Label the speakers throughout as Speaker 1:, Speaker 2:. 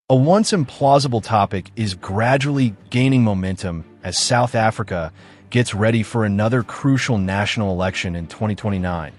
Speaker 1: A once implausible topic is gradually gaining momentum as South Africa gets ready for another crucial national election in 2029.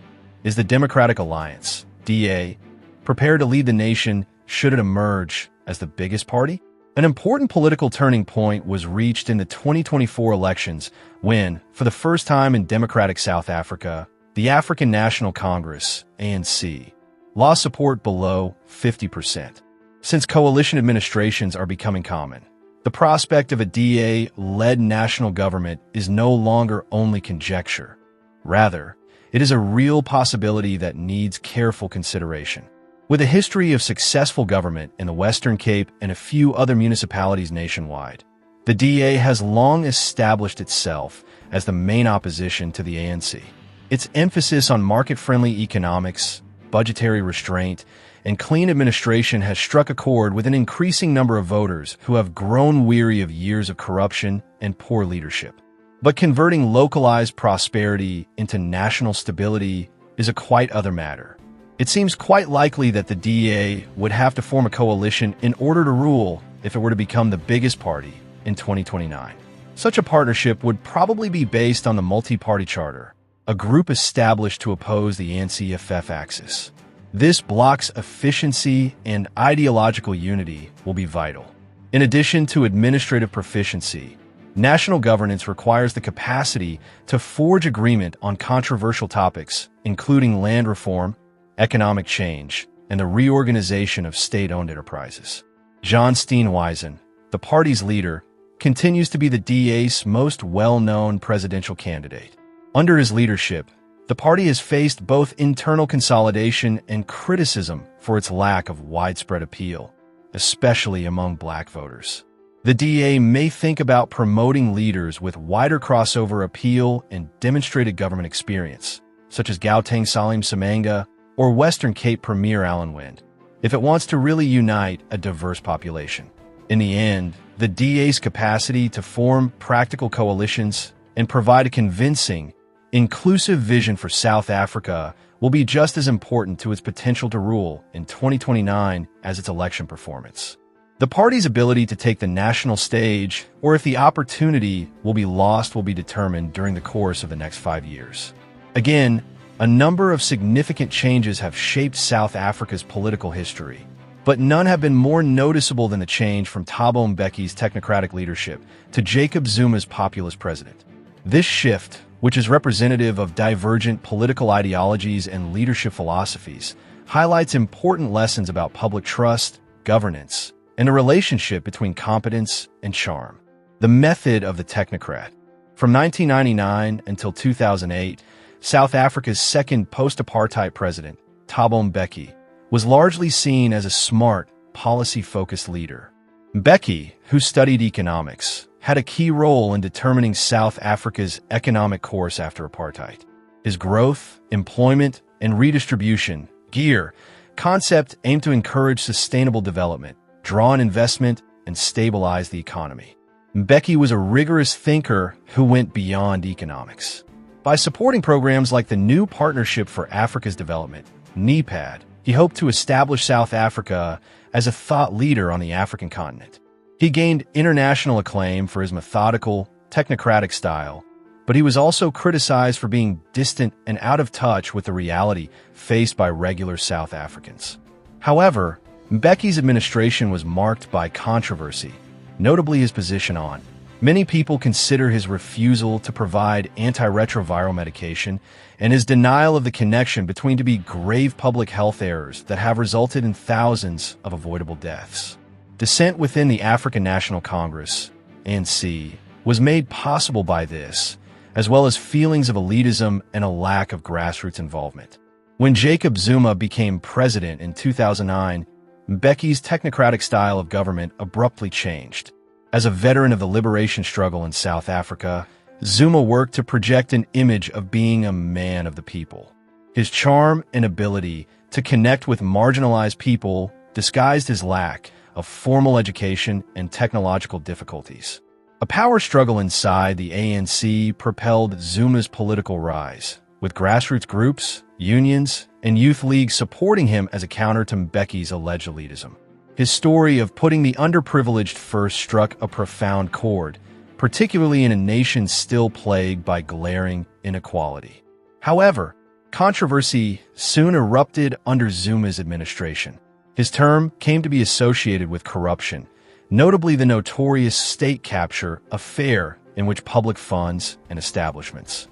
Speaker 1: Is the Democratic Alliance, DA, prepared to lead the nation should it emerge as the biggest party? An important political turning point was reached in the 2024 elections when, for the first time in democratic South Africa, the African National Congress, ANC, lost support below 50%. Since coalition administrations are becoming common, the prospect of a DA-led national government is no longer only conjecture. Rather, it is a real possibility that needs careful consideration. With a history of successful government in the Western Cape and a few other municipalities nationwide, the DA has long established itself as the main opposition to the ANC. Its emphasis on market-friendly economics, budgetary restraint, and clean administration has struck a chord with an increasing number of voters who have grown weary of years of corruption and poor leadership. But converting localized prosperity into national stability is a quite other matter. It seems quite likely that the DA would have to form a coalition in order to rule if it were to become the biggest party in 2029. Such a partnership would probably be based on the multi-party charter, a group established to oppose the ANC-FF axis. This bloc's efficiency and ideological unity will be vital. In addition to administrative proficiency, national governance requires the capacity to forge agreement on controversial topics, including land reform, economic change, and the reorganization of state-owned enterprises. John Steenhuisen, the party's leader, continues to be the DA's most well-known presidential candidate. Under his leadership, the party has faced both internal consolidation and criticism for its lack of widespread appeal, especially among black voters. The DA may think about promoting leaders with wider crossover appeal and demonstrated government experience, such as Gauteng Salim Semanga or Western Cape Premier Alan Wind, if it wants to really unite a diverse population. In the end, the DA's capacity to form practical coalitions and provide a convincing, inclusive vision for South Africa will be just as important to its potential to rule in 2029 as its election performance. The party's ability to take the national stage, or if the opportunity will be lost, will be determined during the course of the next 5 years. Again, a number of significant changes have shaped South Africa's political history, but none have been more noticeable than the change from Thabo Mbeki's technocratic leadership to Jacob Zuma's populist president. This shift, which is representative of divergent political ideologies and leadership philosophies, highlights important lessons about public trust, governance, and the relationship between competence and charm. The method of the technocrat. From 1999 until 2008, South Africa's second post-apartheid president, Thabo Mbeki, was largely seen as a smart, policy-focused leader. Mbeki, who studied economics, had a key role in determining South Africa's economic course after apartheid. His growth, employment, and redistribution (GEAR) concept aimed to encourage sustainable development, draw in investment, and stabilize the economy. Mbeki was a rigorous thinker who went beyond economics. By supporting programs like the New Partnership for Africa's Development, NEPAD, he hoped to establish South Africa as a thought leader on the African continent. He gained international acclaim for his methodical, technocratic style, but he was also criticized for being distant and out of touch with the reality faced by regular South Africans. However, Mbeki's administration was marked by controversy, notably his position on. Many people consider his refusal to provide antiretroviral medication and his denial of the connection between to be grave public health errors that have resulted in thousands of avoidable deaths. Dissent within the African National Congress, ANC, was made possible by this, as well as feelings of elitism and a lack of grassroots involvement. When Jacob Zuma became president in 2009, Mbeki's technocratic style of government abruptly changed. As a veteran of the liberation struggle in South Africa, Zuma worked to project an image of being a man of the people. His charm and ability to connect with marginalized people disguised his lack of formal education and technological difficulties. A power struggle inside the ANC propelled Zuma's political rise, with grassroots groups, unions, and youth leagues supporting him as a counter to Mbeki's alleged elitism. His story of putting the underprivileged first struck a profound chord, particularly in a nation still plagued by glaring inequality. However, controversy soon erupted under Zuma's administration. His term came to be associated with corruption, notably the notorious state capture affair in which public funds and establishments